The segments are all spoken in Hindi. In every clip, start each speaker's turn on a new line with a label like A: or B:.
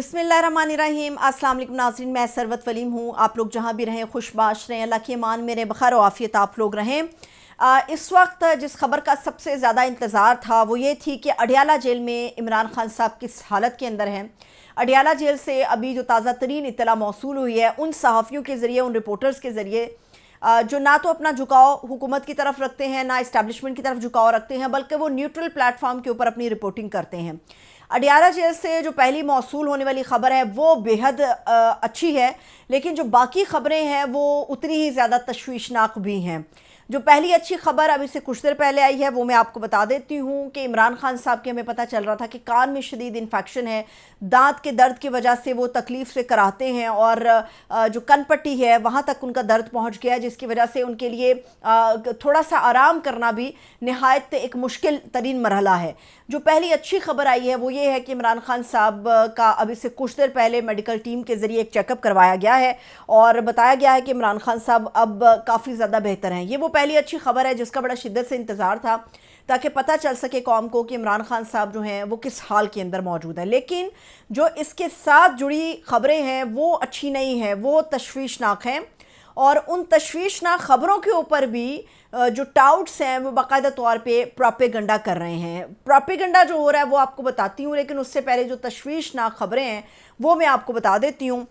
A: बिस्मिल्लाहिर्रहमानिर्रहीम। अस्सलाम वालेकुम नाज़रीन, मैं सरवत वलीम हूँ। आप लोग जहाँ भी रहें खुशबाश रहें, अल्लाह की अमान मेरे बखैर और आफियत आप लोग रहें। इस वक्त जिस खबर का सबसे ज़्यादा इंतज़ार था वो ये थी कि अडियाला जेल में इमरान खान साहब किस हालत के अंदर हैं। अडियाला जेल से अभी जो ताज़ा तरीन इत्तला मौसूल हुई है उन सहाफ़ियों के ज़रिए, उन रिपोर्टर्स के ज़रिए जो ना तो अपना झुकाव हुकूमत की तरफ रखते हैं, ना इस्टेब्लिशमेंट की तरफ झुकाव रखते हैं, बल्कि वो न्यूट्रल प्लेटफॉर्म के ऊपर अपनी रिपोर्टिंग करते हैं। अडियाला जेल से जो पहली मौसूल होने वाली ख़बर है वो बेहद अच्छी है, लेकिन जो बाकी ख़बरें हैं वो उतनी ही ज़्यादा तशवीशनाक भी हैं। जो पहली अच्छी खबर अभी से कुछ देर पहले आई है वो मैं आपको बता देती हूँ कि इमरान खान साहब के हमें पता चल रहा था कि कान में शदीद इन्फेक्शन है, दांत के दर्द की वजह से वो तकलीफ़ से कराहते हैं और जो कन पट्टी है वहाँ तक उनका दर्द पहुँच गया, जिसकी वजह से उनके लिए थोड़ा सा आराम करना भी नहायत एक मुश्किल तरीन मरहला है। जो पहली अच्छी खबर आई है वो ये है कि इमरान खान साहब का अभी से कुछ देर पहले मेडिकल टीम के ज़रिए एक चेकअप करवाया गया है और बताया गया है कि इमरान खान साहब अब काफ़ी ज़्यादा बेहतर हैं। ये वो पहली अच्छी खबर है जिसका बड़ा शिद्दत से इंतज़ार था ताकि पता चल सके कौम को कि इमरान खान साहब जो हैं वो किस हाल के अंदर मौजूद है। लेकिन जो इसके साथ जुड़ी खबरें हैं वो अच्छी नहीं हैं, वो तशवीशनाक हैं और उन तशवीशनाक ख़बरों के ऊपर भी जो टाउट्स हैं वो बाकायदा तौर पे प्रोपेगेंडा कर रहे हैं। प्रोपेगेंडा जो हो रहा है वो आपको बताती हूँ, लेकिन उससे पहले जो तशवीशनाक ख़बरें हैं वो मैं आपको बता देती हूँ।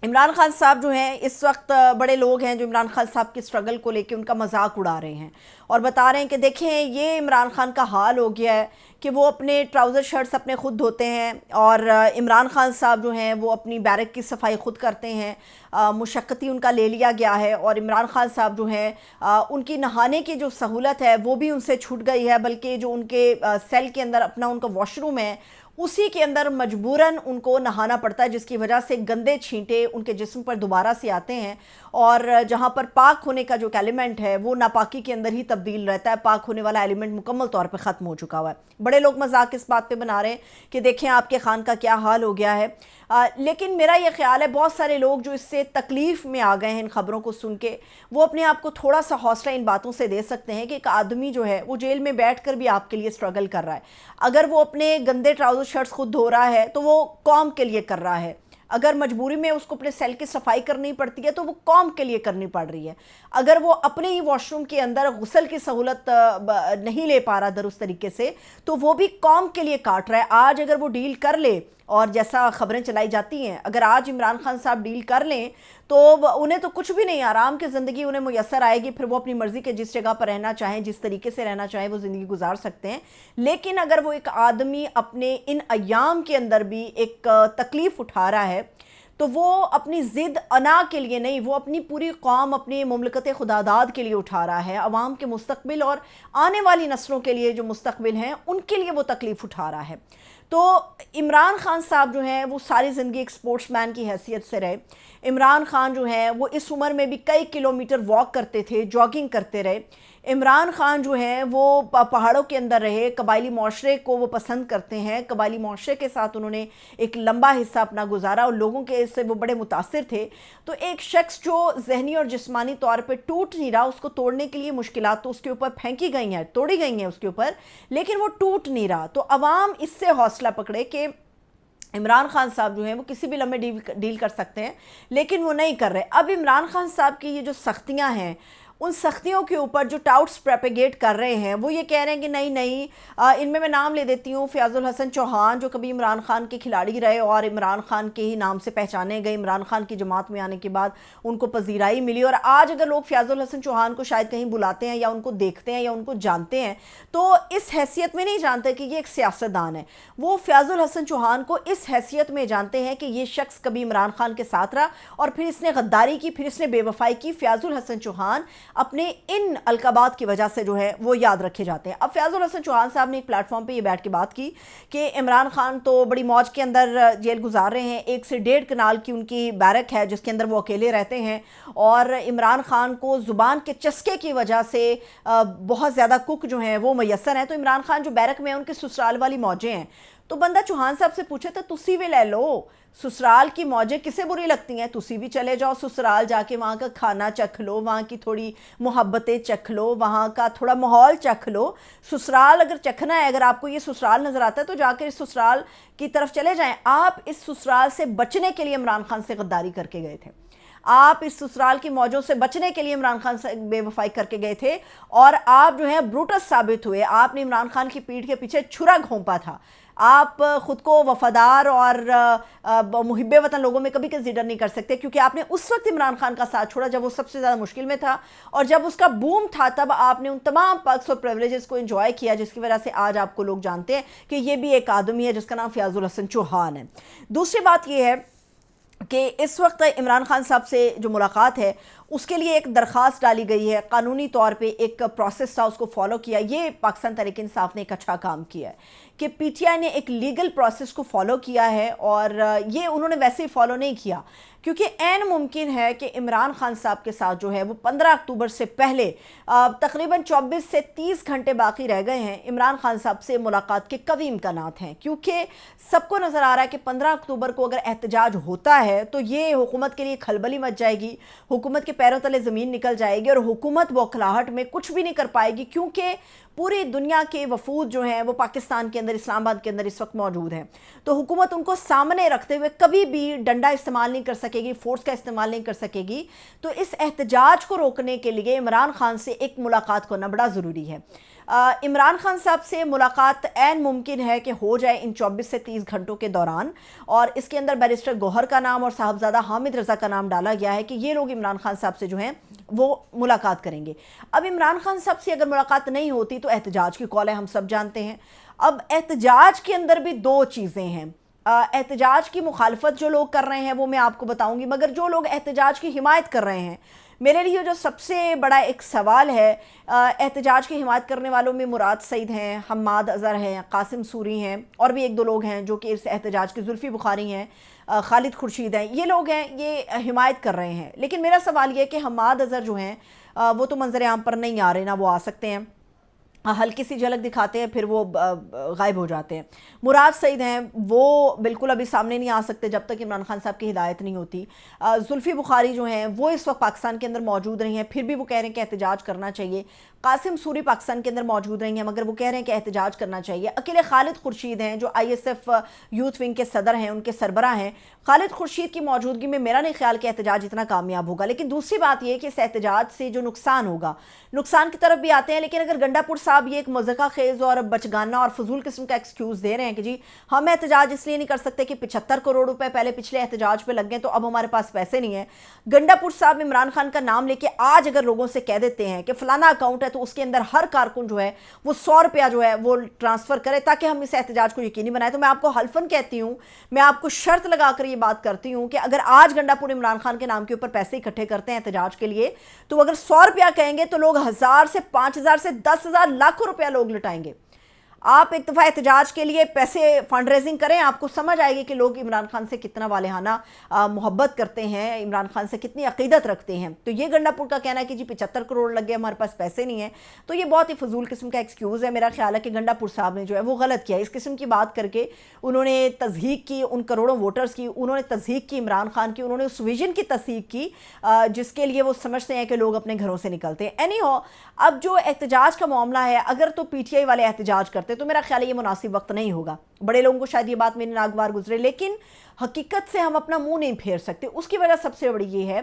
A: इमरान खान साहब जो हैं इस वक्त बड़े लोग हैं जो इमरान खान साहब की स्ट्रगल को लेके उनका मजाक उड़ा रहे हैं और बता रहे हैं कि देखें ये इमरान खान का हाल हो गया है कि वो अपने ट्राउज़र शर्ट्स अपने खुद धोते हैं और इमरान खान साहब जो हैं वो अपनी बैरक की सफाई खुद करते हैं। मुशक्क़ती उनका ले लिया गया है और इमरान खान साहब जो हैं उनकी नहाने की जो सहूलत है वो भी उनसे छूट गई है, बल्कि जो उनके सेल के अंदर अपना उनका वॉशरूम है उसी के अंदर मजबूरन उनको नहाना पड़ता है, जिसकी वजह से गंदे छींटे उनके जिस्म पर दोबारा से आते हैं और जहाँ पर पाक होने का जो एलिमेंट है वो नापाकी के अंदर ही तब्दील रहता है। पाक होने वाला एलिमेंट मुकम्मल तौर पे ख़त्म हो चुका हुआ है। बड़े लोग मजाक इस बात पे बना रहे हैं कि देखें आपके खान का क्या हाल हो गया है, लेकिन मेरा ये ख्याल है बहुत सारे लोग जो इससे तकलीफ़ में आ गए हैं इन ख़बरों को सुन के, वो अपने आप को थोड़ा सा हौसला इन बातों से दे सकते हैं कि एक आदमी जो है वो जेल में बैठ कर भी आपके लिए स्ट्रगल कर रहा है। अगर वो अपने गंदे ट्राउज़र शर्ट्स खुद धो रहा है तो वो कौम के लिए कर रहा है, अगर मजबूरी में उसको अपने सेल की सफाई करनी पड़ती है तो वो कौम के लिए करनी पड़ रही है, अगर वो अपने ही वॉशरूम के अंदर गुस्ल की सहूलत नहीं ले पा रहा दुरुस्त तरीके से तो वो भी कौम के लिए काट रहा है। आज अगर वो डील कर ले और जैसा खबरें चलाई जाती हैं, अगर आज इमरान खान साहब डील कर लें तो उन्हें तो कुछ भी नहीं, आराम की ज़िंदगी उन्हें मुयस्सर आएगी, फिर वो अपनी मर्ज़ी के जिस जगह पर रहना चाहें, जिस तरीके से रहना चाहें वो ज़िंदगी गुजार सकते हैं। लेकिन अगर वो एक आदमी अपने इन अयाम के अंदर भी एक तकलीफ़ उठा रहा है तो वो अपनी ज़िद अना के लिए नहीं, वो अपनी पूरी कौम, अपनी मुमलकत खुदादाद के लिए उठा रहा है, अवाम के मुस्तकबिल और आने वाली नस्लों के लिए जो मुस्तकबिल हैं उनके लिए वो तकलीफ़ उठा रहा है। तो इमरान खान साहब जो हैं वो सारी ज़िंदगी एक स्पोर्ट्समैन की हैसियत से रहे। इमरान खान जो हैं वो इस उम्र में भी कई किलोमीटर वॉक करते थे, जॉगिंग करते रहे। इमरान खान जो हैं वो पहाड़ों के अंदर रहे, कबायली माशरे को वो पसंद करते हैं, कबायली माशरे के साथ उन्होंने एक लंबा हिस्सा अपना गुजारा और लोगों के इससे वो बड़े मुतासिर थे। तो एक शख्स जो जहनी और जिस्मानी तौर पर टूट नहीं रहा, उसको तोड़ने के लिए मुश्किलात तो उसके ऊपर फेंकी गई हैं, तोड़ी गई हैं उसके ऊपर, लेकिन वो टूट नहीं रहा। तो अवाम इससे हौसला पकड़े कि इमरान खान साहब जो हैं वो किसी भी लम्हे डील कर सकते हैं, लेकिन वो नहीं कर रहे। अब इमरान खान साहब की ये जो सख्तियाँ हैं उन सख्तियों के ऊपर जो टाउट्स प्रोपेगेट कर रहे हैं वो ये कह रहे हैं कि नहीं नहीं, इनमें मैं नाम ले देती हूँ फ़याज़ुल हसन चौहान जो कभी इमरान खान के खिलाड़ी रहे और इमरान खान के ही नाम से पहचाने गए। इमरान खान की जमात में आने के बाद उनको पजीराई मिली और आज अगर लोग फ़याज़ुल हसन चौहान को शायद कहीं बुलाते हैं या उनको देखते हैं या उनको जानते हैं तो इस हैसियत में नहीं जानते कि ये एक सियासतदान है, वो फ़याज़ुल हसन चौहान को इस हैसियत में जानते हैं कि ये शख्स कभी इमरान खान के साथ रहा और फिर इसने गद्दारी की, फिर इसने बेवफाई की। फ़याज़ुल हसन चौहान अपने इन अलकाबात की वजह से जो है वो याद रखे जाते हैं। अब फ़याज़ुल हसन चौहान साहब ने एक प्लेटफॉर्म पे ये बैठ के बात की कि इमरान खान तो बड़ी मौज के अंदर जेल गुजार रहे हैं, 1 से 1.5 कनाल की उनकी बैरक है जिसके अंदर वो अकेले रहते हैं और इमरान खान को ज़ुबान के चस्के की वजह से बहुत ज़्यादा कुक जो हैं वो मैसर हैं। तो इमरान खान जो बैरक में हैं उनके ससुराल वाली मौजें हैं, तो बंदा चौहान साहब से पूछे तो तुसी भी ले लो, ससुराल की मौजें किसे बुरी लगती हैं, तुसी भी चले जाओ ससुराल, जाके वहाँ का खाना चख लो, वहाँ की थोड़ी मोहब्बतें चख लो, वहाँ का थोड़ा माहौल चख लो। ससुराल अगर चखना है, अगर आपको ये ससुराल नज़र आता है तो जाकर इस ससुराल की तरफ चले जाएं। आप इस ससुराल से बचने के लिए इमरान खान से गद्दारी करके गए थे, आप इस ससुराल की मौजों से बचने के लिए इमरान खान से बेवफाई करके गए थे, और आप जो है ब्रूटस साबित हुए। आपने इमरान खान की पीठ के पीछे छुरा घोंपा था। आप खुद को वफादार और मुहिब्बे वतन लोगों में कभी कंसीडर नहीं कर सकते, क्योंकि आपने उस वक्त इमरान खान का साथ छोड़ा जब वो सबसे ज़्यादा मुश्किल में था, और जब उसका बूम था तब आपने उन तमाम पर्क्स और प्रिविलेजेस को एंजॉय किया, जिसकी वजह से आज आपको लोग जानते हैं कि ये भी एक आदमी है जिसका नाम फयाजुल हसन चौहान है। दूसरी बात यह है कि इस वक्त इमरान खान साहब से जो मुलाकात है उसके लिए एक दरख्वास्त डाली गई है, कानूनी तौर पे एक प्रोसेस था उसको फॉलो किया। ये पाकिस्तान तहरीक इंसाफ ने एक अच्छा काम किया है कि पीटीआई ने एक लीगल प्रोसेस को फॉलो किया है, और ये उन्होंने वैसे ही फॉलो नहीं किया क्योंकि ऐन मुमकिन है कि इमरान खान साहब के साथ जो है वो 15 अक्टूबर से पहले तकरीबन 24 से 30 घंटे बाकी रह गए हैं। इमरान खान साहब से मुलाकात के कवी इम्कानात हैं, क्योंकि सबको नज़र आ रहा है कि 15 अक्टूबर को अगर एहतजाज होता है तो ये हुकूमत के लिए खलबली मच जाएगी, हुकूमत के पैरों तले ज़मीन निकल जाएगी और हुकूमत बौखलाहट में कुछ भी नहीं कर पाएगी, क्योंकि पूरी दुनिया के वफूद जो हैं वो पाकिस्तान के अंदर, इस्लामाबाद के अंदर इस वक्त मौजूद हैं। तो हुकूमत उनको सामने रखते हुए कभी भी डंडा इस्तेमाल नहीं कर सकेगी, फोर्स का इस्तेमाल नहीं कर सकेगी। तो इस एहतजाज को रोकने के लिए इमरान खान से एक मुलाकात होना बड़ा ज़रूरी है। इमरान खान साहब से मुलाकात ऐन मुमकिन है कि हो जाए इन 24 से 30 घंटों के दौरान, और इसके अंदर बैरिस्टर गौहर का नाम और साहबजादा हामिद रज़ा का नाम डाला गया है कि ये लोग इमरान खान साहब से जो हैं वो मुलाकात करेंगे। अब इमरान खान साहब से अगर मुलाकात नहीं होती तो एहतजाज की कॉल है, हम सब जानते हैं। अब एहतजाज के अंदर भी दो चीज़ें हैं। एहतजाज की मुखालफत जो लोग कर रहे हैं वो मैं आपको बताऊंगी, मगर जो लोग एहतजाज की हिमायत कर रहे हैं, मेरे लिए जो सबसे बड़ा एक सवाल है, एहतजाज की हिमायत करने वालों में मुराद सईद हैं, हम्माद अज़हर हैं, कासिम सूरी हैं, और भी एक दो लोग हैं जो कि इस एहतजाज के, जुल्फ़ी बुखारी हैं, खालिद खुर्शीद हैं, ये लोग हैं, ये हिमायत कर रहे हैं। लेकिन मेरा सवाल ये है कि हम्माद अज़हर जो हैं वो तो मंजर आम पर नहीं आ रहे, ना वो आ सकते हैं, हल्की सी झलक दिखाते हैं फिर वो गायब हो जाते हैं। मुराद सईद हैं, वो बिल्कुल अभी सामने नहीं आ सकते जब तक इमरान खान साहब की हिदायत नहीं होती। जुल्फ़ी बुखारी जो हैं वो इस वक्त पाकिस्तान के अंदर मौजूद रही हैं, फिर भी वो कह रहे हैं कि एहतजाज करना चाहिए। कासिम सूरी पाकिस्तान के अंदर मौजूद रही हैं, मगर वो कह रहे हैं कि एहतजाज करना चाहिए। अकेले खालिद खुर्शीद हैं जो ISF यूथ विंग के सदर हैं, उनके सरबरा हैं। खालिद खुर्शीद की मौजूदगी में मेरा नहीं ख्याल कि एहतजाज इतना कामयाब होगा। लेकिन दूसरी बात यह कि इस एहतजाज से जो नुकसान होगा, नुकसान की तरफ भी आते हैं। लेकिन अगर गंडापुर साहब ये एक मज़ाक़ा खेज़ और बचगाना और फजूल किस्म का एक्सक्यूज़ दे रहे हैं कि जी हम एहतजाज इसलिए नहीं कर सकते कि 75 करोड़ रुपए पहले पिछले एहतजाज पे लग गए तो अब हमारे पास पैसे नहीं है। गंडापुर साहब इमरान खान का नाम लेके आज अगर लोगों से कह देते हैं कि फलाना अकाउंट है तो उसके अंदर हर कारकुन जो है वो 100 रुपया जो है वो ट्रांसफ़र करे ताकि हम इस एहतजाज को यकीनी बनाए, तो मैं आपको हल्फन कहती हूँ, मैं आपको शर्त लगाकर ये बात करती हूँ कि अगर आज गंडापुर इमरान खान के नाम के ऊपर पैसे इकट्ठे करते हैं एहतजाज के लिए, तो अगर 100 रुपया कहेंगे तो लोग 1000 से 5000 से 10,000 लाखों रुपया लोग लुटाएंगे। आप एक दफ़ा एहतजाज के लिए पैसे फंड रेजिंग करें, आपको समझ आएगी कि लोग इमरान खान से कितना वालेहाना मोहब्बत करते हैं, इमरान खान से कितनी अकीदत रखते हैं। तो ये गंडापुर का कहना है कि जी 75 करोड़ लग गए, हमारे पास पैसे नहीं है, तो ये बहुत ही फजूल किस्म का एक्सक्यूज़ है। मेरा ख्याल है कि गंडापुर साहब ने जो है वो गलत किया। इस किस्म की बात करके उन्होंने तज़हीक की उन करोड़ों वोटर्स की, उन्होंने तज़हीक की इमरान खान की, उन्होंने उस विजन की तस्दीक की जिसके लिए वो समझते हैं कि लोग अपने घरों से निकलते हैं। एनी हो, अब जो एहतजाज का मामला है, अगर तो PTI वाले एहतजाज करते तो मेरा ख्याल है ये मुनासिब वक्त नहीं होगा। बड़े लोगों को शायद ये बात मेरे नागवार गुजरे, लेकिन हकीकत से हम अपना मुंह नहीं फेर सकते। उसकी वजह सबसे बड़ी ये है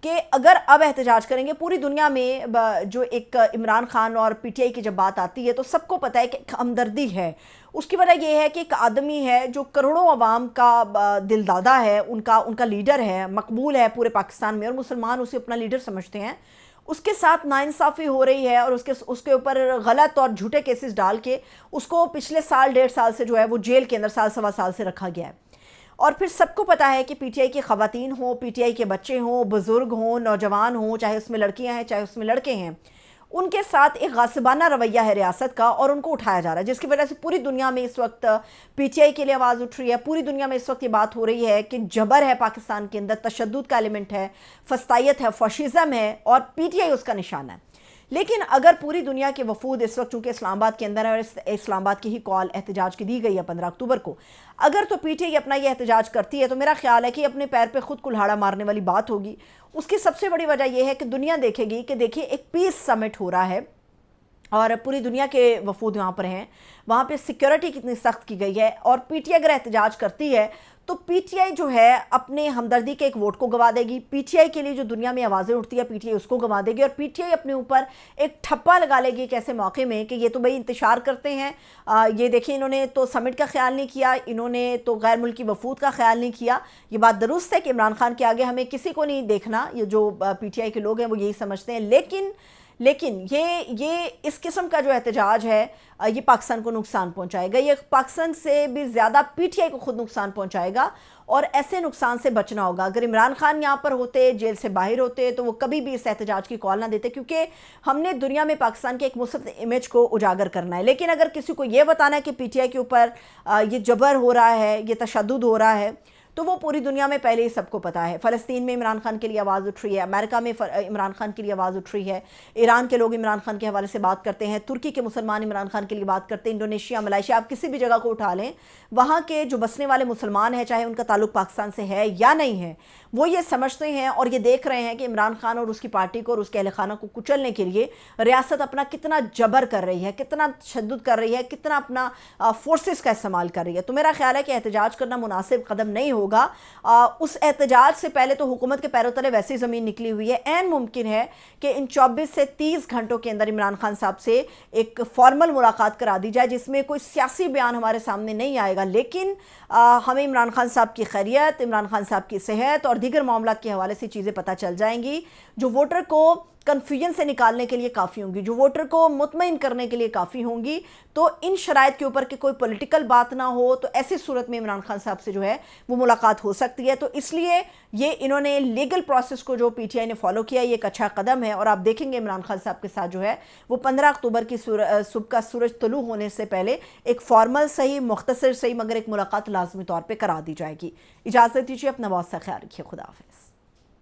A: कि अगर अब एहतजाज करेंगे पूरी दुनिया में, जो एक इमरान खान और PTI की जब बात आती है तो सबको पता है कि हमदर्दी है। उसकी वजह यह है कि एक आदमी है जो करोड़ों अवाम का दिलदादा है, उनका लीडर है, मकबूल है पूरे पाकिस्तान में, और मुसलमान उसे अपना लीडर समझते हैं। उसके साथ नाइंसाफ़ी हो रही है और उसके ऊपर गलत और झूठे केसेस डाल के उसको पिछले साल 1.5 साल से जो है वो जेल के अंदर साल सवा साल से रखा गया है। और फिर सबको पता है कि PTI की ख़वातीन हों, PTI के बच्चे हों, बुज़ुर्ग हों, नौजवान हों, चाहे उसमें लड़कियां हैं चाहे उसमें लड़के हैं, उनके साथ एक गासिबाना रवैया है रियासत का और उनको उठाया जा रहा है, जिसकी वजह से पूरी दुनिया में इस वक्त PTI के लिए आवाज़ उठ रही है। पूरी दुनिया में इस वक्त ये बात हो रही है कि जबर है पाकिस्तान के अंदर, तशद्दुद का एलिमेंट है, फस्तायत है, फशिज़म है, और PTI उसका निशाना है। लेकिन अगर पूरी दुनिया के वफूद इस वक्त चूंकि इस्लामाबाद के अंदर है और इस्लामाबाद की ही कॉल एहतजाज की दी गई है 15 अक्टूबर को, अगर तो पीटीआई अपना ये एहतजाज करती है तो मेरा ख्याल है कि अपने पैर पे खुद कुल्हाड़ा मारने वाली बात होगी। उसकी सबसे बड़ी वजह यह है कि दुनिया देखेगी कि देखिए एक पीस समिट हो रहा है और पूरी दुनिया के वफूद वहाँ पर हैं, वहाँ पे सिक्योरिटी कितनी सख्त की गई है, और पीटीआई अगर एहतजाज करती है तो पीटीआई जो है अपने हमदर्दी के एक वोट को गंवा देगी। पीटीआई के लिए जो दुनिया में आवाज़ें उठती है पीटीआई उसको गंवा देगी, और पीटीआई अपने ऊपर एक ठप्पा लगा लेगी एक ऐसे मौके में कि ये तो भाई इंतशार करते हैं, ये देखिए इन्होंने तो समिट का ख्याल नहीं किया, इन्होंने तो गैर मुल्की वफूद का ख्याल नहीं किया। ये बात दुरुस्त है कि इमरान खान के आगे हमें किसी को नहीं देखना, ये जो पीटीआई के लोग हैं वो यही समझते हैं, लेकिन ये इस किस्म का जो एहतजाज है ये पाकिस्तान को नुकसान पहुंचाएगा, ये पाकिस्तान से भी ज़्यादा पीटीआई को खुद नुकसान पहुंचाएगा, और ऐसे नुकसान से बचना होगा। अगर इमरान खान यहाँ पर होते, जेल से बाहर होते, तो वो कभी भी इस एहतजाज की कॉल ना देते, क्योंकि हमने दुनिया में पाकिस्तान के एक मुस्बत इमेज को उजागर करना है। लेकिन अगर किसी को ये बताना है कि पीटीआई के ऊपर ये जबर हो रहा है, ये तशद्दुद हो रहा है, तो वो पूरी दुनिया में पहले ही सबको पता है। फ़लस्तीन में इमरान खान के लिए आवाज़ उठ रही है, अमेरिका में इमरान खान के लिए आवाज़ उठ रही है, ईरान के लोग इमरान खान के हवाले से बात करते हैं, तुर्की के मुसलमान इमरान खान के लिए बात करते हैं, इंडोनेशिया, मलेशिया, आप किसी भी जगह को उठा लें, वहाँ के जो बसने वाले मुसलमान हैं, चाहे उनका ताल्लुक़ पाकिस्तान से है या नहीं है, वो ये समझते हैं और ये देख रहे हैं कि इमरान खान और उसकी पार्टी को और उसके अहल खाना को कुचलने के लिए रियासत अपना कितना जबर कर रही है, कितना तशद्दुद कर रही है, कितना अपना फोर्सेस का इस्तेमाल कर रही है। तो मेरा ख्याल है कि एहतजाज करना मुनासिब कदम नहीं होगा। उस एहतजाज से पहले तो हुकूमत के पैरों तले वैसे ही ज़मीन निकली हुई है। ऐन मुमकिन है कि इन 24 से 30 घंटों के अंदर इमरान खान साहब से एक फॉर्मल मुलाकात करा दी जाए, जिसमें कोई सियासी बयान हमारे सामने नहीं आएगा, लेकिन हमें इमरान खान साहब की खैरियत, इमरान खान साहब की सेहत और दीगर मामलात के हवाले से चीज़ें पता चल जाएंगी, जो वोटर को कन्फ्यूजन से निकालने के लिए काफ़ी होंगी, जो वोटर को मुतमईन करने के लिए काफ़ी होंगी। तो इन शराइत के ऊपर कि कोई पॉलिटिकल बात ना हो, तो ऐसी सूरत में इमरान खान साहब से जो है वो मुलाकात हो सकती है। तो इसलिए ये इन्होंने लीगल प्रोसेस को जो पीटीआई ने फॉलो किया, ये एक अच्छा कदम है, और आप देखेंगे इमरान खान साहब के साथ जो है वो 15 अक्टूबर की सुबह का सूरज तुलू होने से पहले एक फॉर्मल सही, मुख्तसर सही, मगर एक मुलाकात लाजमी तौर पर करा दी जाएगी। इजाज़त दीजिए, अपना बहुत सा ख्याल रखिए, खुदा हाफिज़।